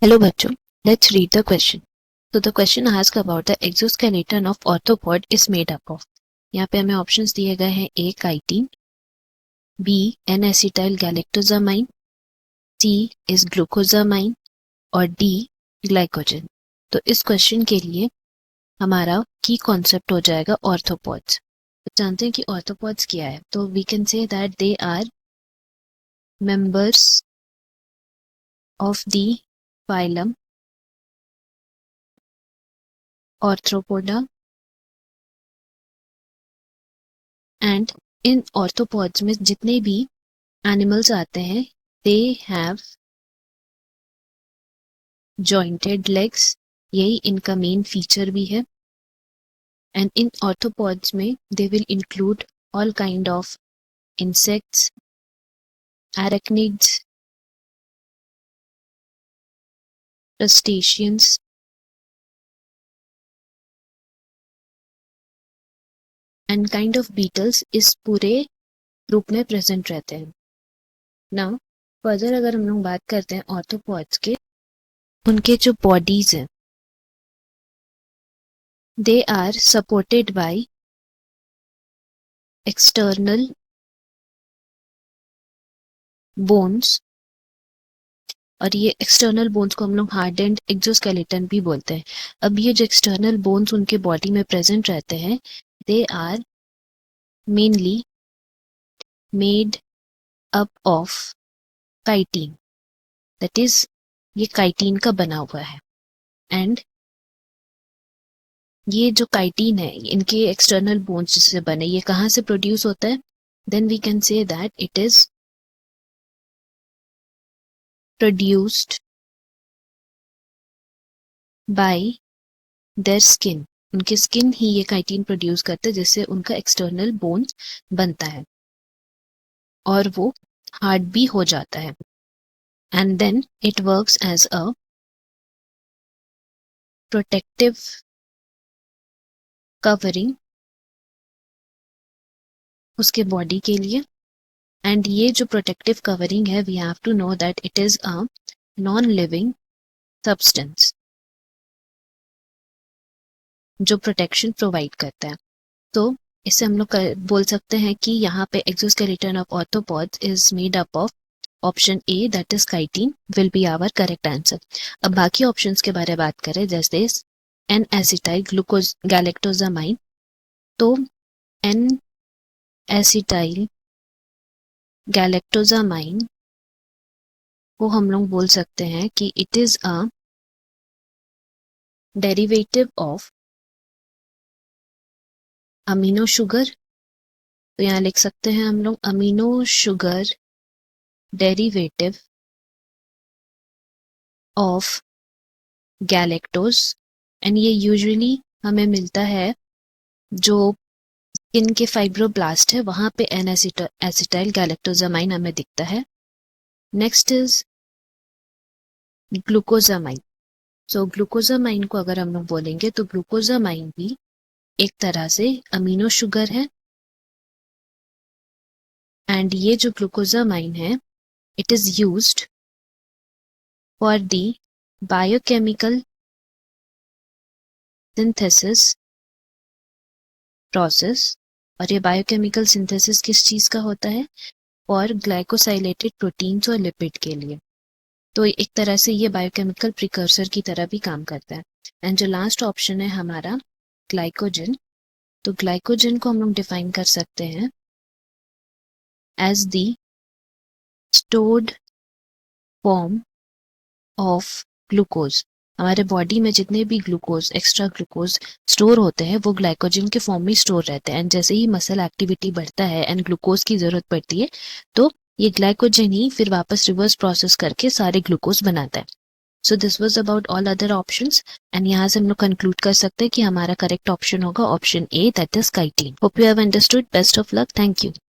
Hello bachcho, let's read the question. So the question asks about the exoskeleton of arthropod is made up of. यहाँ पे हमें options दिए गए हैं A chitin, B N-acetyl galactosamine, C is glucosamine और D glycogen. तो इस question के लिए हमारा की कॉन्सेप्ट हो जाएगा ऑर्थोपॉड्स. तो जानते हैं कि ऑर्थोपॉड्स क्या है. तो we can say that they are members of the phylum Arthropoda and इन ऑर्थोपॉड्स में जितने भी एनिमल्स आते हैं दे हैव जॉइंटेड लेग्स, यही इनका मेन फीचर भी है. एंड इन ऑर्थोपॉड्स में they will include all kind of insects, arachnids, crustaceans and kind of beetles इस पूरे ग्रुप में प्रेजेंट रहते हैं. नाउ फर्दर अगर हम लोग बात करते हैं ऑर्थोपॉड्स के, उनके जो बॉडीज हैं they are supported by external bones, और ये एक्सटर्नल बोन्स को हम लोग हार्डेंड एक्सोस्केलेटन भी बोलते हैं. अब ये जो एक्सटर्नल बोन्स उनके बॉडी में प्रेजेंट रहते हैं they are mainly made up of chitin, that is ये काइटिन का बना हुआ है. एंड ये जो काइटिन है इनके एक्सटर्नल बोन्स जिससे बने, ये कहाँ से प्रोड्यूस होता है? Then we can say that it is produced by their skin. उनके स्किन ही ये काइटिन प्रोड्यूस करते हैं जिससे उनका एक्सटर्नल बोन्स बनता है और वो हार्ड भी हो जाता है. And then it works as a protective covering उसके बॉडी के लिए. एंड ये जो प्रोटेक्टिव कवरिंग है we have to know that it is a non living substance जो प्रोटेक्शन प्रोवाइड करता है. तो इससे हम लोग बोल सकते हैं कि यहाँ पे exoskeleton of arthropods is made up of option A that is chitin will be our correct answer. अब बाकी ऑप्शंस के बारे में बात करें जैसे एन एसिटाइल ग्लूकोज गैलेक्टोजामाइन, तो एन एसिटाइल गैलेक्टोजामाइन को हम लोग बोल सकते हैं कि it is a derivative of amino sugar. तो यहाँ लिख सकते हैं हम लोग amino sugar derivative of galactose. And ये यूजुअली हमें मिलता है जो स्किन के फाइब्रोब्लास्ट है वहां पे एन एसिटाइल गैलेक्टोजामाइन हमें दिखता है. Next is glucosamine. So glucosamine को अगर हम लोग बोलेंगे तो ग्लूकोजामाइन भी एक तरह से अमीनो शुगर है. एंड ये जो ग्लूकोजामाइन है it is used for the biochemical synthesis process. और ये बायोकेमिकल सिंथेसिस किस चीज का होता है? और ग्लाइकोसाइलेटेड प्रोटीन्स और लिपिड के लिए. तो एक तरह से ये बायोकेमिकल प्रिकर्सर की तरह भी काम करता है. एंड जो लास्ट ऑप्शन है हमारा ग्लाइकोजन, तो ग्लाइकोजन को हम लोग डिफाइन कर सकते हैं as the stored form of glucose. हमारे बॉडी में जितने भी ग्लूकोज एक्स्ट्रा ग्लूकोज स्टोर होते हैं वो ग्लाइकोजन के फॉर्म में स्टोर रहते हैं. एंड जैसे ही मसल एक्टिविटी बढ़ता है एंड ग्लूकोज की जरूरत पड़ती है तो ये ग्लाइकोजन ही फिर वापस रिवर्स प्रोसेस करके सारे ग्लूकोज बनाता है. So this was about all other options. And यहाँ से हम लोग कंक्लूड कर सकते हैं कि हमारा करेक्ट ऑप्शन होगा option A that is chitin. Hope you have understood. Best of luck. Thank you.